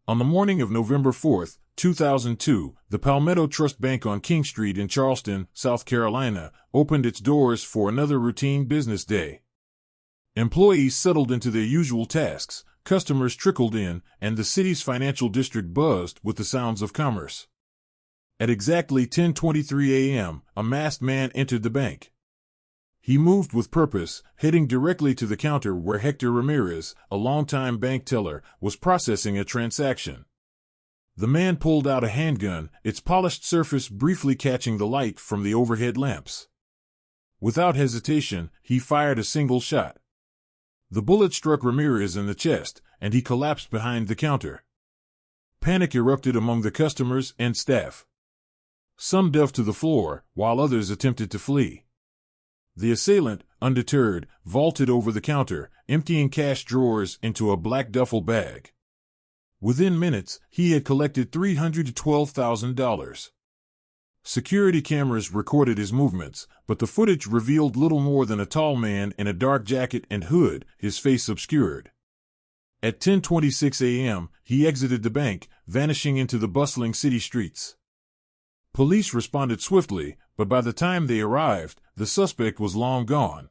On the morning of November 4, 2002, the Palmetto Trust Bank on King Street in Charleston, South Carolina, opened its doors for another routine business day. Employees settled into their usual tasks, customers trickled in, and the city's financial district buzzed with the sounds of commerce. At exactly 10:23 a.m., a masked man entered the bank. He moved with purpose, heading directly to the counter where Hector Ramirez, a longtime bank teller, was processing a transaction. The man pulled out a handgun, its polished surface briefly catching the light from the overhead lamps. Without hesitation, he fired a single shot. The bullet struck Ramirez in the chest, and he collapsed behind the counter. Panic erupted among the customers and staff. Some dove to the floor, while others attempted to flee. The assailant, undeterred, vaulted over the counter, emptying cash drawers into a black duffel bag. Within minutes, he had collected $312,000. Security cameras recorded his movements, but the footage revealed little more than a tall man in a dark jacket and hood, his face obscured. At 10:26 a.m., he exited the bank, vanishing into the bustling city streets. Police responded swiftly, but by the time they arrived, the suspect was long gone.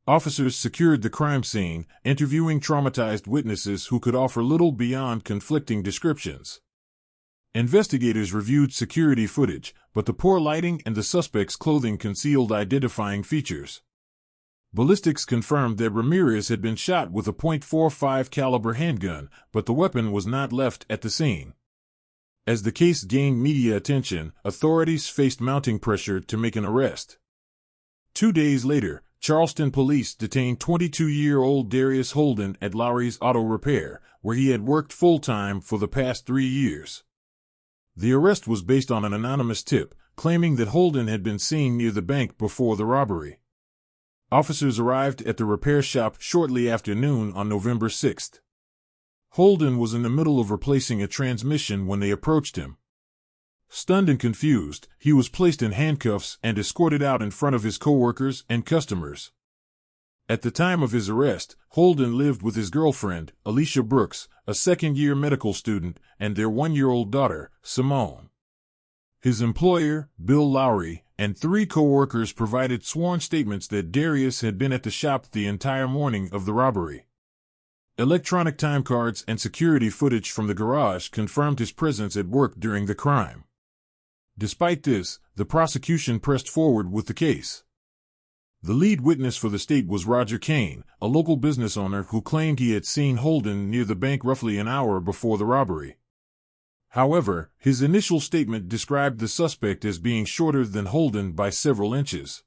Officers secured the crime scene, interviewing traumatized witnesses who could offer little beyond conflicting descriptions. Investigators reviewed security footage, but the poor lighting and the suspect's clothing concealed identifying features. Ballistics confirmed that Ramirez had been shot with a .45 caliber handgun, but the weapon was not left at the scene. As the case gained media attention, authorities faced mounting pressure to make an arrest. 2 days later, Charleston police detained 22-year-old Darius Holden at Lowry's Auto Repair, where he had worked full-time for the past 3 years. The arrest was based on an anonymous tip, claiming that Holden had been seen near the bank before the robbery. Officers arrived at the repair shop shortly after noon on November 6. Holden was in the middle of replacing a transmission when they approached him. Stunned and confused, he was placed in handcuffs and escorted out in front of his coworkers and customers. At the time of his arrest, Holden lived with his girlfriend, Alicia Brooks, a second-year medical student, and their 1-year-old daughter, Simone. His employer, Bill Lowry, and 3 coworkers provided sworn statements that Darius had been at the shop the entire morning of the robbery. Electronic time cards and security footage from the garage confirmed his presence at work during the crime. Despite this, the prosecution pressed forward with the case. The lead witness for the state was Roger Kane, a local business owner who claimed he had seen Holden near the bank roughly an hour before the robbery. However, his initial statement described the suspect as being shorter than Holden by several inches.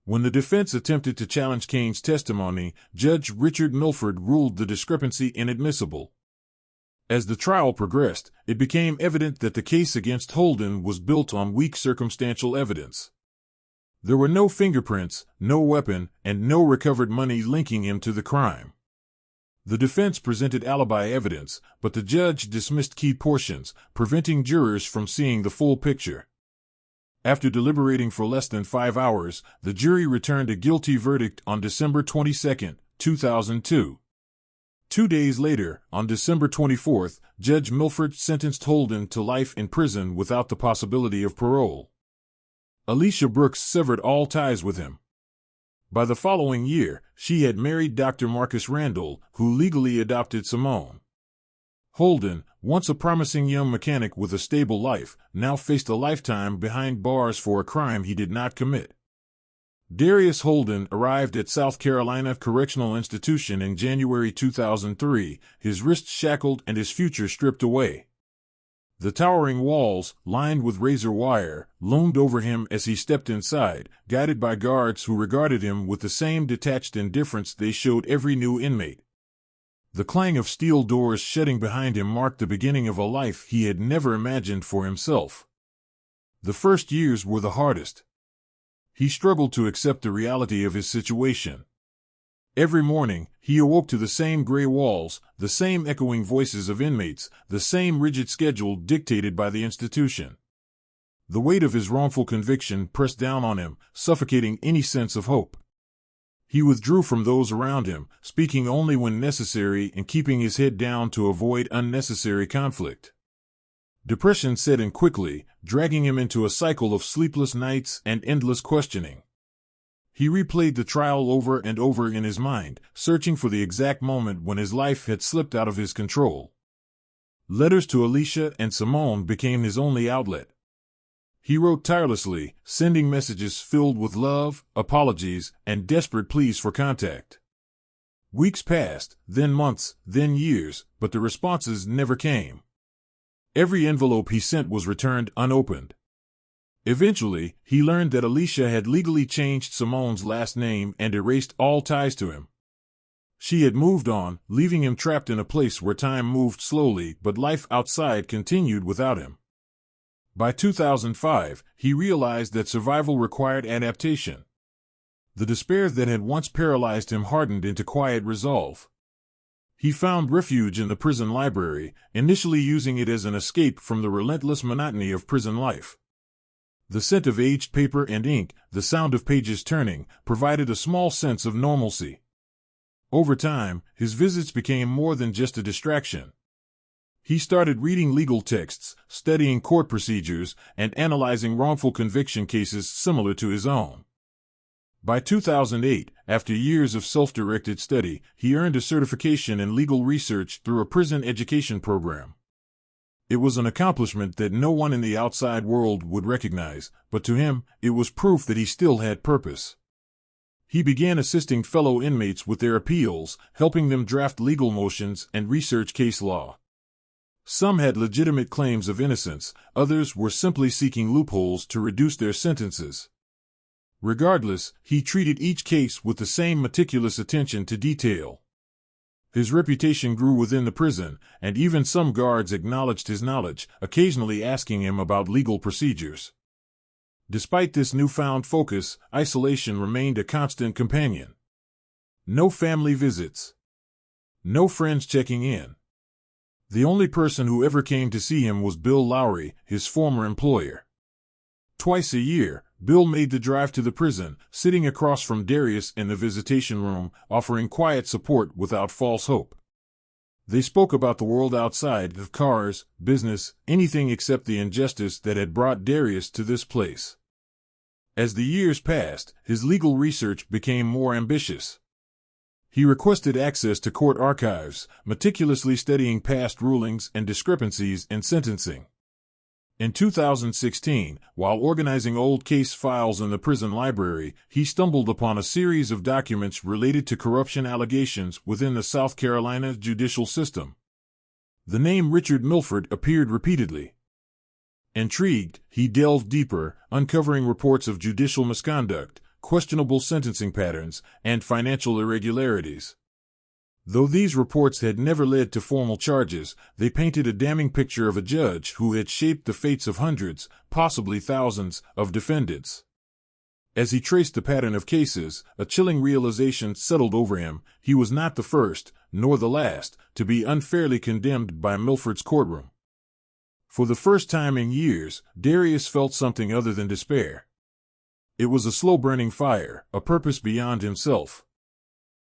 When the defense attempted to challenge Kane's testimony, Judge Richard Milford ruled the discrepancy inadmissible. As the trial progressed, it became evident that the case against Holden was built on weak circumstantial evidence. There were no fingerprints, no weapon, and no recovered money linking him to the crime. The defense presented alibi evidence, but the judge dismissed key portions, preventing jurors from seeing the full picture. After deliberating for less than 5 hours, the jury returned a guilty verdict on December 22, 2002. 2 days later, on December 24, Judge Milford sentenced Holden to life in prison without the possibility of parole. Alicia Brooks severed all ties with him. By the following year, she had married Dr. Marcus Randall, who legally adopted Simone. Holden, once a promising young mechanic with a stable life, now faced a lifetime behind bars for a crime he did not commit. Darius Holden arrived at South Carolina Correctional Institution in January 2003, his wrists shackled and his future stripped away. The towering walls, lined with razor wire, loomed over him as he stepped inside, guided by guards who regarded him with the same detached indifference they showed every new inmate. The clang of steel doors shutting behind him marked the beginning of a life he had never imagined for himself. The first years were the hardest. He struggled to accept the reality of his situation. Every morning, he awoke to the same gray walls, the same echoing voices of inmates, the same rigid schedule dictated by the institution. The weight of his wrongful conviction pressed down on him, suffocating any sense of hope. He withdrew from those around him, speaking only when necessary and keeping his head down to avoid unnecessary conflict. Depression set in quickly, dragging him into a cycle of sleepless nights and endless questioning. He replayed the trial over and over in his mind, searching for the exact moment when his life had slipped out of his control. Letters to Alicia and Simone became his only outlet. He wrote tirelessly, sending messages filled with love, apologies, and desperate pleas for contact. Weeks passed, then months, then years, but the responses never came. Every envelope he sent was returned unopened. Eventually, he learned that Alicia had legally changed Simone's last name and erased all ties to him. She had moved on, leaving him trapped in a place where time moved slowly, but life outside continued without him. By 2005, he realized that survival required adaptation. The despair that had once paralyzed him hardened into quiet resolve. He found refuge in the prison library, initially using it as an escape from the relentless monotony of prison life. The scent of aged paper and ink, the sound of pages turning, provided a small sense of normalcy. Over time, his visits became more than just a distraction. He started reading legal texts, studying court procedures, and analyzing wrongful conviction cases similar to his own. By 2008, after years of self-directed study, he earned a certification in legal research through a prison education program. It was an accomplishment that no one in the outside world would recognize, but to him, it was proof that he still had purpose. He began assisting fellow inmates with their appeals, helping them draft legal motions and research case law. Some had legitimate claims of innocence, others were simply seeking loopholes to reduce their sentences. Regardless, he treated each case with the same meticulous attention to detail. His reputation grew within the prison, and even some guards acknowledged his knowledge, occasionally asking him about legal procedures. Despite this newfound focus, isolation remained a constant companion. No family visits. No friends checking in. The only person who ever came to see him was Bill Lowry, his former employer. Twice a year, Bill made the drive to the prison, sitting across from Darius in the visitation room, offering quiet support without false hope. They spoke about the world outside, of cars, business, anything except the injustice that had brought Darius to this place. As the years passed, his legal research became more ambitious. He requested access to court archives, meticulously studying past rulings and discrepancies in sentencing. In 2016, while organizing old case files in the prison library, he stumbled upon a series of documents related to corruption allegations within the South Carolina judicial system. The name Richard Milford appeared repeatedly. Intrigued, he delved deeper, uncovering reports of judicial misconduct, questionable sentencing patterns, and financial irregularities. Though these reports had never led to formal charges, they painted a damning picture of a judge who had shaped the fates of hundreds, possibly thousands, of defendants. As he traced the pattern of cases, a chilling realization settled over him: he was not the first, nor the last, to be unfairly condemned by Milford's courtroom. For the first time in years, Darius felt something other than despair. It was a slow-burning fire, a purpose beyond himself.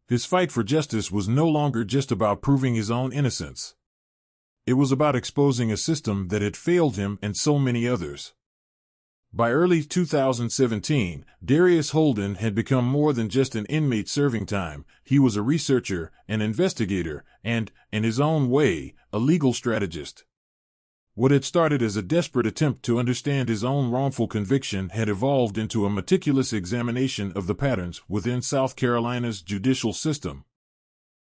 His fight for justice was no longer just about proving his own innocence. It was about exposing a system that had failed him and so many others. By early 2017, Darius Holden had become more than just an inmate serving time. He was a researcher, an investigator, and, in his own way, a legal strategist. What had started as a desperate attempt to understand his own wrongful conviction had evolved into a meticulous examination of the patterns within South Carolina's judicial system.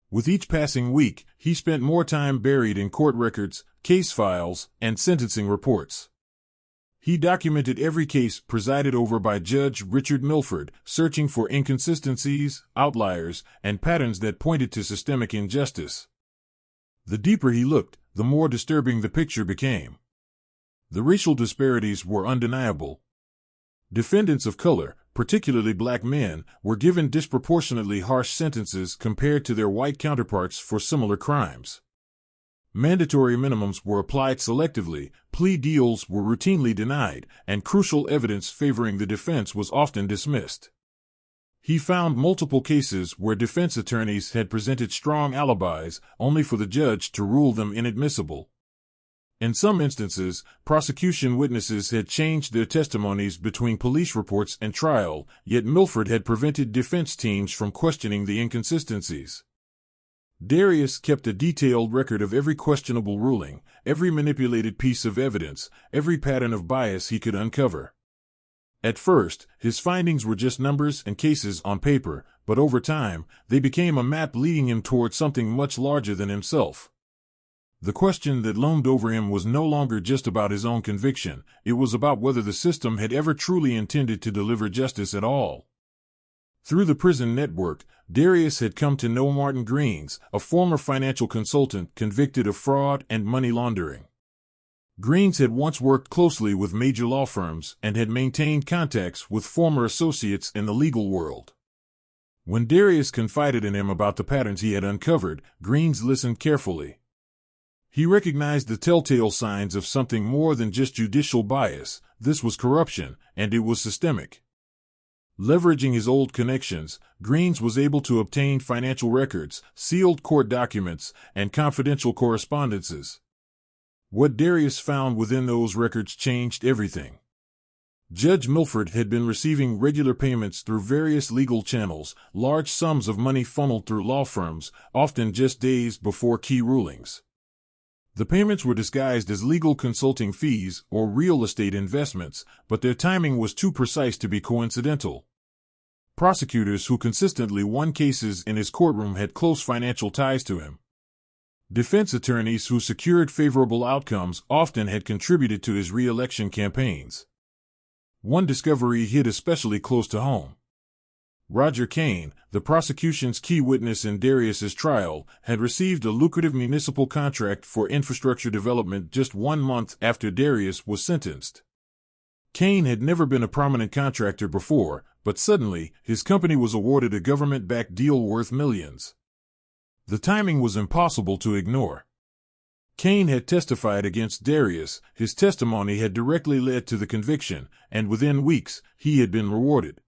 With each passing week, he spent more time buried in court records, case files, and sentencing reports. He documented every case presided over by Judge Richard Milford, searching for inconsistencies, outliers, and patterns that pointed to systemic injustice. The deeper he looked, the more disturbing the picture became. The racial disparities were undeniable. Defendants of color, particularly black men, were given disproportionately harsh sentences compared to their white counterparts for similar crimes. Mandatory minimums were applied selectively, plea deals were routinely denied, and crucial evidence favoring the defense was often dismissed. He found multiple cases where defense attorneys had presented strong alibis only for the judge to rule them inadmissible. In some instances, prosecution witnesses had changed their testimonies between police reports and trial, yet Milford had prevented defense teams from questioning the inconsistencies. Darius kept a detailed record of every questionable ruling, every manipulated piece of evidence, every pattern of bias he could uncover. At first, his findings were just numbers and cases on paper, but over time, they became a map leading him toward something much larger than himself. The question that loomed over him was no longer just about his own conviction, it was about whether the system had ever truly intended to deliver justice at all. Through the prison network, Darius had come to know Martin Greens, a former financial consultant convicted of fraud and money laundering. Greens had once worked closely with major law firms and had maintained contacts with former associates in the legal world. When Darius confided in him about the patterns he had uncovered, Greens listened carefully. He recognized the telltale signs of something more than just judicial bias. This was corruption, and it was systemic. Leveraging his old connections, Greens was able to obtain financial records, sealed court documents, and confidential correspondences. What Darius found within those records changed everything. Judge Milford had been receiving regular payments through various legal channels, large sums of money funneled through law firms, often just days before key rulings. The payments were disguised as legal consulting fees or real estate investments, but their timing was too precise to be coincidental. Prosecutors who consistently won cases in his courtroom had close financial ties to him. Defense attorneys who secured favorable outcomes often had contributed to his re-election campaigns. One discovery hit especially close to home. Roger Kane, the prosecution's key witness in Darius's trial, had received a lucrative municipal contract for infrastructure development just 1 month after Darius was sentenced. Kane had never been a prominent contractor before, but suddenly, his company was awarded a government-backed deal worth millions. The timing was impossible to ignore. Kane had testified against Darius, his testimony had directly led to the conviction, and within weeks, he had been rewarded.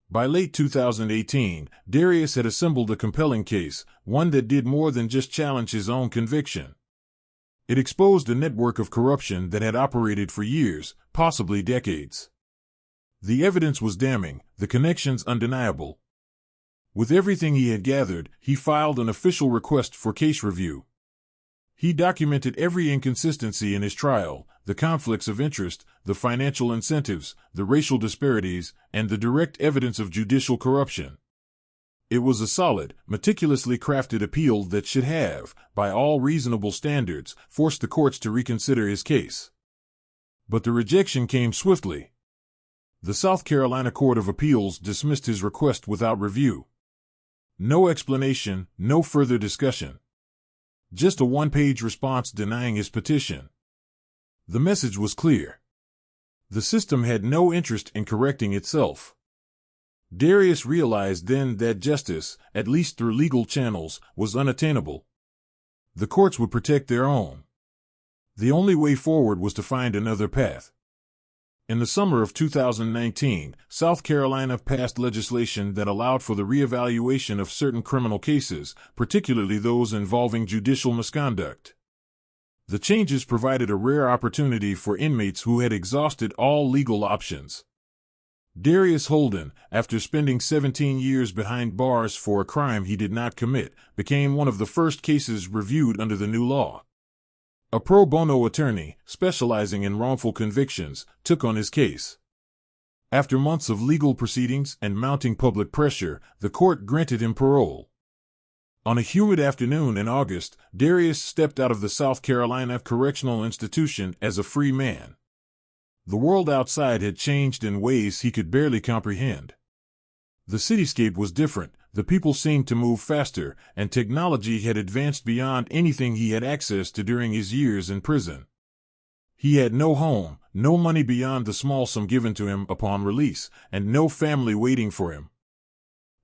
By late 2018, Darius had assembled a compelling case, one that did more than just challenge his own conviction. It exposed a network of corruption that had operated for years, possibly decades. The evidence was damning, the connections undeniable. With everything he had gathered, he filed an official request for case review. He documented every inconsistency in his trial, the conflicts of interest, the financial incentives, the racial disparities, and the direct evidence of judicial corruption. It was a solid, meticulously crafted appeal that should have, by all reasonable standards, forced the courts to reconsider his case. But the rejection came swiftly. The South Carolina Court of Appeals dismissed his request without review. No explanation, no further discussion. Just a one-page response denying his petition. The message was clear. The system had no interest in correcting itself. Darius realized then that justice, at least through legal channels, was unattainable. The courts would protect their own. The only way forward was to find another path. In the summer of 2019, South Carolina passed legislation that allowed for the reevaluation of certain criminal cases, particularly those involving judicial misconduct. The changes provided a rare opportunity for inmates who had exhausted all legal options. Darius Holden, after spending 17 years behind bars for a crime he did not commit, became one of the first cases reviewed under the new law. A pro bono attorney, specializing in wrongful convictions, took on his case. After months of legal proceedings and mounting public pressure, the court granted him parole. On a humid afternoon in August, Darius stepped out of the South Carolina Correctional Institution as a free man. The world outside had changed in ways he could barely comprehend. The cityscape was different, the people seemed to move faster, and technology had advanced beyond anything he had access to during his years in prison. He had no home, no money beyond the small sum given to him upon release, and no family waiting for him.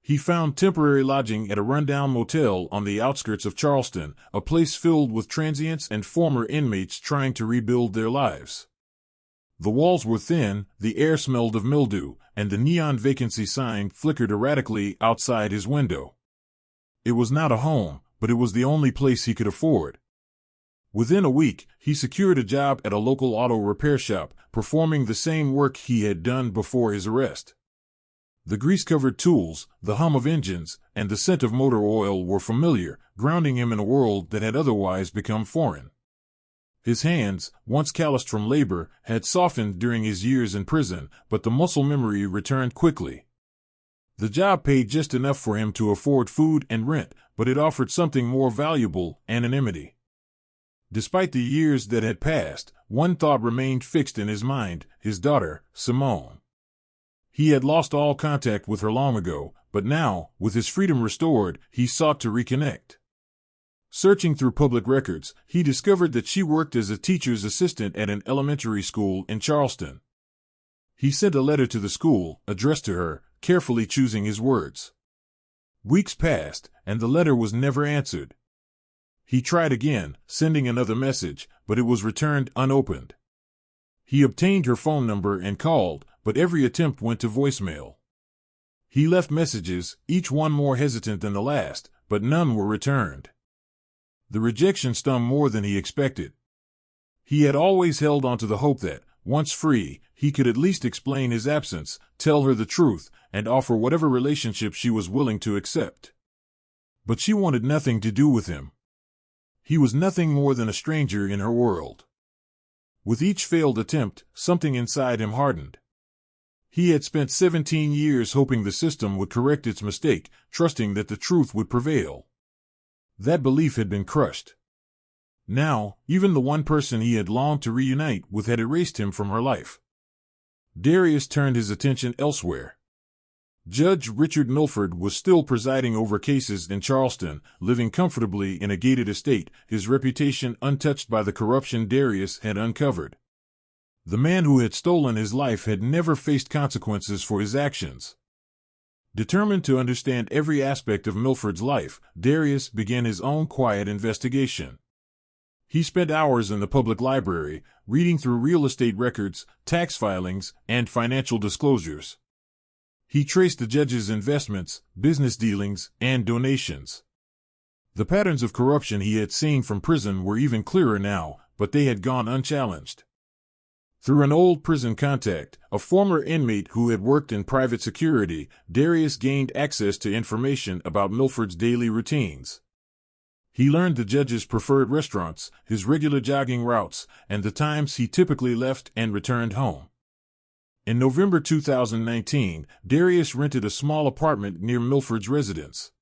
He found temporary lodging at a rundown motel on the outskirts of Charleston, a place filled with transients and former inmates trying to rebuild their lives. The walls were thin, the air smelled of mildew, and the neon vacancy sign flickered erratically outside his window. It was not a home, but it was the only place he could afford. Within a week, he secured a job at a local auto repair shop, performing the same work he had done before his arrest. The grease-covered tools, the hum of engines, and the scent of motor oil were familiar, grounding him in a world that had otherwise become foreign. His hands, once calloused from labor, had softened during his years in prison, but the muscle memory returned quickly. The job paid just enough for him to afford food and rent, but it offered something more valuable: anonymity. Despite the years that had passed, one thought remained fixed in his mind: his daughter, Simone. He had lost all contact with her long ago, but now, with his freedom restored, he sought to reconnect. Searching through public records, he discovered that she worked as a teacher's assistant at an elementary school in Charleston. He sent a letter to the school, addressed to her, carefully choosing his words. Weeks passed, and the letter was never answered. He tried again, sending another message, but it was returned unopened. He obtained her phone number and called, but every attempt went to voicemail. He left messages, each one more hesitant than the last, but none were returned. The rejection stung more than he expected. He had always held on to the hope that, once free, he could at least explain his absence, tell her the truth, and offer whatever relationship she was willing to accept. But she wanted nothing to do with him. He was nothing more than a stranger in her world. With each failed attempt, something inside him hardened. He had spent 17 years hoping the system would correct its mistake, trusting that the truth would prevail. That belief had been crushed. Now, even the one person he had longed to reunite with had erased him from her life. Darius turned his attention elsewhere. Judge Richard Milford was still presiding over cases in Charleston, living comfortably in a gated estate, his reputation untouched by the corruption Darius had uncovered. The man who had stolen his life had never faced consequences for his actions. Determined to understand every aspect of Milford's life, Darius began his own quiet investigation. He spent hours in the public library, reading through real estate records, tax filings, and financial disclosures. He traced the judge's investments, business dealings, and donations. The patterns of corruption he had seen from prison were even clearer now, but they had gone unchallenged. Through an old prison contact, a former inmate who had worked in private security, Darius gained access to information about Milford's daily routines. He learned the judge's preferred restaurants, his regular jogging routes, and the times he typically left and returned home. In November 2019, Darius rented a small apartment near Milford's residence.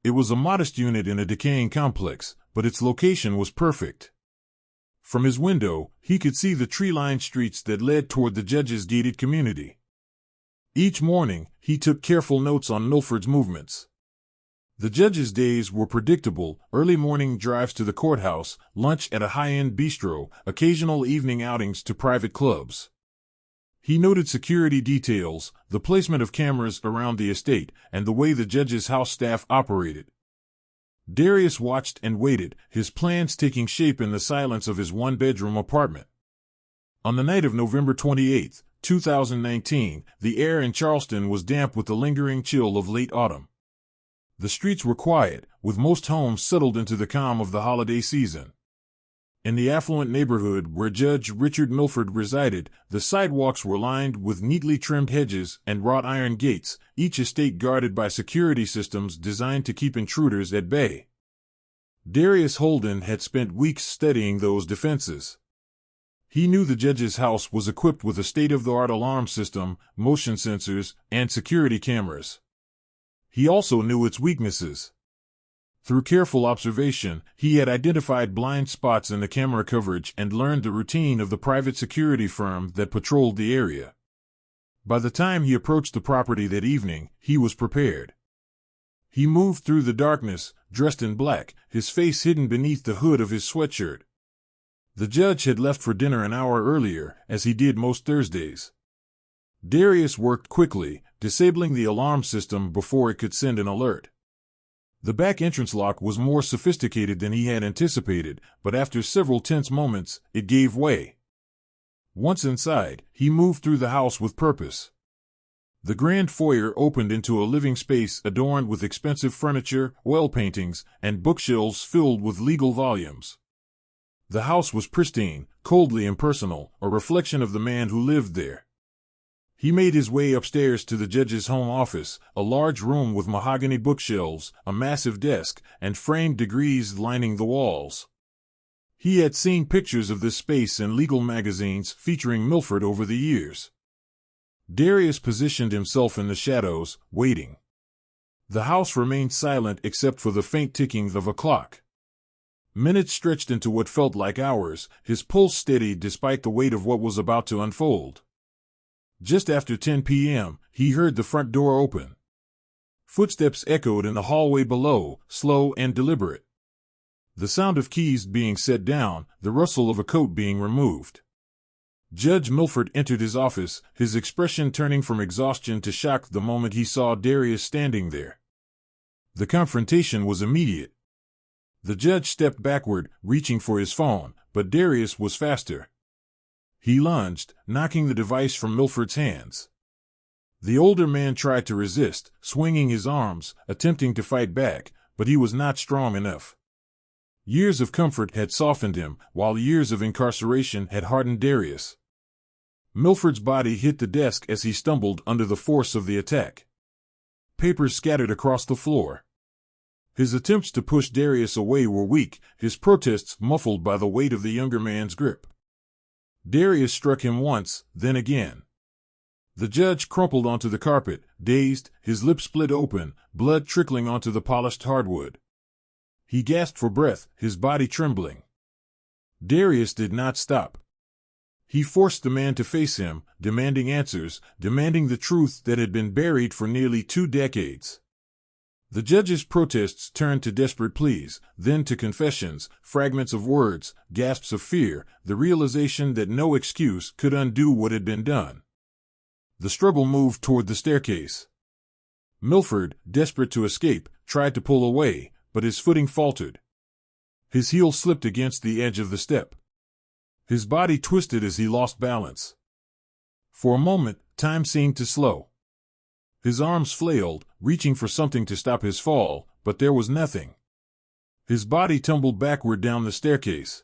It was a modest unit in a decaying complex, but its location was perfect. From his window, he could see the tree-lined streets that led toward the judge's gated community. Each morning, he took careful notes on Milford's movements. The judge's days were predictable: early morning drives to the courthouse, lunch at a high-end bistro, occasional evening outings to private clubs. He noted security details, the placement of cameras around the estate, and the way the judge's house staff operated. Darius watched and waited, his plans taking shape in the silence of his one-bedroom apartment. On the night of November 28, 2019, the air in Charleston was damp with the lingering chill of late autumn. The streets were quiet, with most homes settled into the calm of the holiday season. In the affluent neighborhood where Judge Richard Milford resided, the sidewalks were lined with neatly trimmed hedges and wrought iron gates, each estate guarded by security systems designed to keep intruders at bay. Darius Holden had spent weeks studying those defenses. He knew the judge's house was equipped with a state-of-the-art alarm system, motion sensors, and security cameras. He also knew its weaknesses. Through careful observation, he had identified blind spots in the camera coverage and learned the routine of the private security firm that patrolled the area. By the time he approached the property that evening, he was prepared. He moved through the darkness, dressed in black, his face hidden beneath the hood of his sweatshirt. The judge had left for dinner an hour earlier, as he did most Thursdays. Darius worked quickly, disabling the alarm system before it could send an alert. The back entrance lock was more sophisticated than he had anticipated, but after several tense moments, it gave way. Once inside, he moved through the house with purpose. The grand foyer opened into a living space adorned with expensive furniture, oil paintings, and bookshelves filled with legal volumes. The house was pristine, coldly impersonal, a reflection of the man who lived there. He made his way upstairs to the judge's home office, a large room with mahogany bookshelves, a massive desk, and framed degrees lining the walls. He had seen pictures of this space in legal magazines featuring Milford over the years. Darius positioned himself in the shadows, waiting. The house remained silent except for the faint ticking of a clock. Minutes stretched into what felt like hours, his pulse steady despite the weight of what was about to unfold. Just after 10 p.m., he heard the front door open. Footsteps echoed in the hallway below, slow and deliberate. The sound of keys being set down, the rustle of a coat being removed. Judge Milford entered his office, his expression turning from exhaustion to shock the moment he saw Darius standing there. The confrontation was immediate. The judge stepped backward, reaching for his phone, but Darius was faster. He lunged, knocking the device from Milford's hands. The older man tried to resist, swinging his arms, attempting to fight back, but he was not strong enough. Years of comfort had softened him, while years of incarceration had hardened Darius. Milford's body hit the desk as he stumbled under the force of the attack. Papers scattered across the floor. His attempts to push Darius away were weak, his protests muffled by the weight of the younger man's grip. Darius struck him once, then again. The judge crumpled onto the carpet, dazed, his lips split open, blood trickling onto the polished hardwood. He gasped for breath, his body trembling. Darius did not stop. He forced the man to face him, demanding answers, demanding the truth that had been buried for nearly 2 decades. The judge's protests turned to desperate pleas, then to confessions, fragments of words, gasps of fear, the realization that no excuse could undo what had been done. The struggle moved toward the staircase. Milford, desperate to escape, tried to pull away, but his footing faltered. His heel slipped against the edge of the step. His body twisted as he lost balance. For a moment, time seemed to slow. His arms flailed, reaching for something to stop his fall, but there was nothing. His body tumbled backward down the staircase.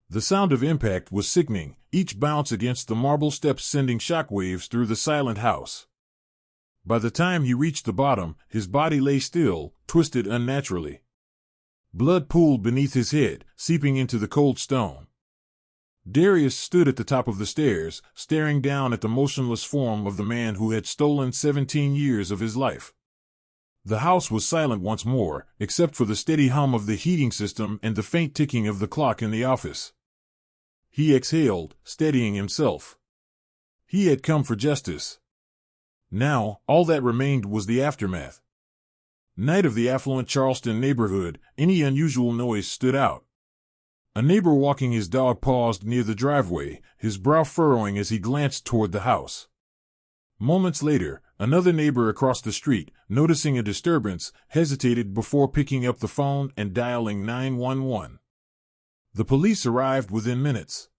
The sound of impact was sickening, each bounce against the marble steps sending shockwaves through the silent house. By the time he reached the bottom, his body lay still, twisted unnaturally. Blood pooled beneath his head, seeping into the cold stone. Darius stood at the top of the stairs, staring down at the motionless form of the man who had stolen 17 years of his life. The house was silent once more, except for the steady hum of the heating system and the faint ticking of the clock in the office. He exhaled, steadying himself. He had come for justice. Now, all that remained was the aftermath. Night of the affluent Charleston neighborhood, any unusual noise stood out. A neighbor walking his dog paused near the driveway, his brow furrowing as he glanced toward the house. Moments later, another neighbor across the street, noticing a disturbance, hesitated before picking up the phone and dialing 911. The police arrived within minutes.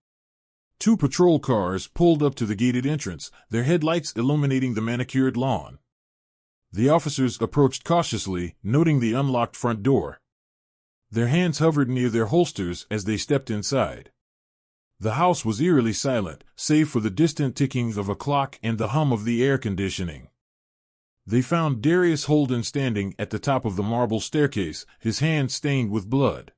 2 patrol cars pulled up to the gated entrance, their headlights illuminating the manicured lawn. The officers approached cautiously, noting the unlocked front door. Their hands hovered near their holsters as they stepped inside. The house was eerily silent, save for the distant ticking of a clock and the hum of the air conditioning. They found Darius Holden standing at the top of the marble staircase, his hands stained with blood.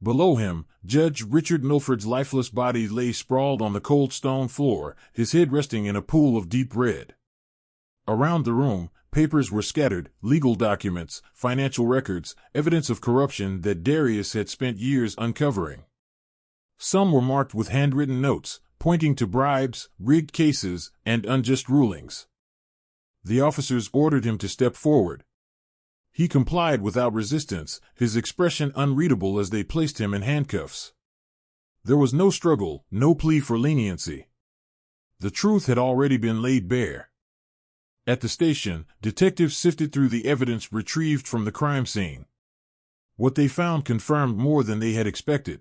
Below him, Judge Richard Milford's lifeless body lay sprawled on the cold stone floor, his head resting in a pool of deep red. Around the room, papers were scattered, legal documents, financial records, evidence of corruption that Darius had spent years uncovering. Some were marked with handwritten notes, pointing to bribes, rigged cases, and unjust rulings. The officers ordered him to step forward. He complied without resistance, his expression unreadable as they placed him in handcuffs. There was no struggle, no plea for leniency. The truth had already been laid bare. At the station, detectives sifted through the evidence retrieved from the crime scene. What they found confirmed more than they had expected.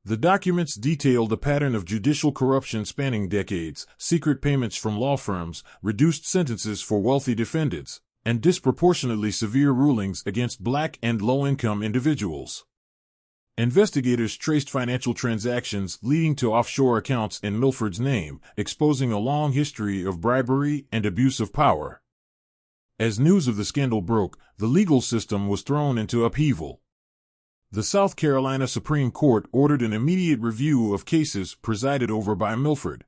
The documents detailed a pattern of judicial corruption spanning decades, secret payments from law firms, reduced sentences for wealthy defendants, and disproportionately severe rulings against black and low-income individuals. Investigators traced financial transactions leading to offshore accounts in Milford's name, exposing a long history of bribery and abuse of power. As news of the scandal broke, the legal system was thrown into upheaval. The South Carolina Supreme Court ordered an immediate review of cases presided over by Milford.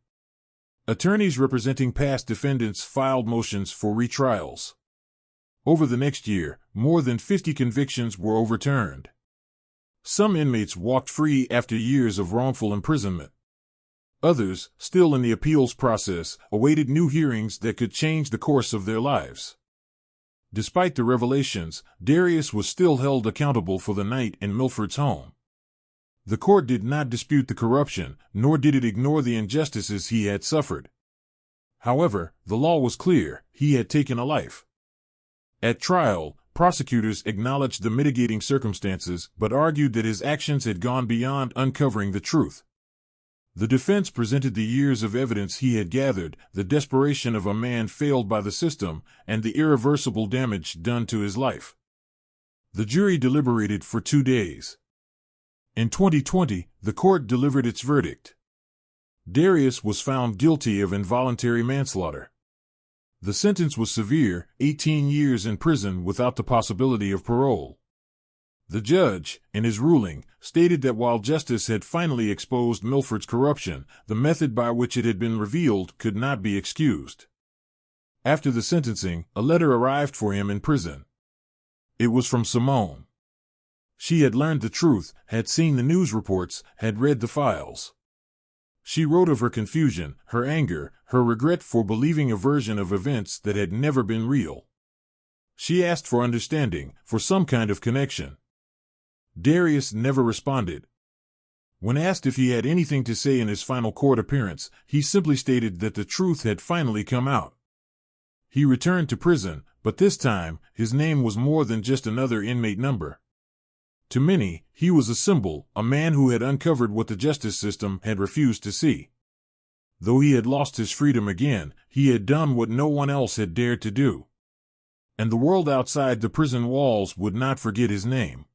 Attorneys representing past defendants filed motions for retrials. Over the next year, more than 50 convictions were overturned. Some inmates walked free after years of wrongful imprisonment. Others, still in the appeals process, awaited new hearings that could change the course of their lives. Despite the revelations, Darius was still held accountable for the night in Milford's home. The court did not dispute the corruption, nor did it ignore the injustices he had suffered. However, the law was clear: he had taken a life. At trial, prosecutors acknowledged the mitigating circumstances but argued that his actions had gone beyond uncovering the truth. The defense presented the years of evidence he had gathered, the desperation of a man failed by the system, and the irreversible damage done to his life. The jury deliberated for 2 days. In 2020, the court delivered its verdict. Darius was found guilty of involuntary manslaughter. The sentence was severe, 18 years in prison without the possibility of parole. The judge, in his ruling, stated that while justice had finally exposed Milford's corruption, the method by which it had been revealed could not be excused. After the sentencing, a letter arrived for him in prison. It was from Simone. She had learned the truth, had seen the news reports, had read the files. She wrote of her confusion, her anger, her regret for believing a version of events that had never been real. She asked for understanding, for some kind of connection. Darius never responded. When asked if he had anything to say in his final court appearance, he simply stated that the truth had finally come out. He returned to prison, but this time, his name was more than just another inmate number. To many, he was a symbol, a man who had uncovered what the justice system had refused to see. Though he had lost his freedom again, he had done what no one else had dared to do. And the world outside the prison walls would not forget his name.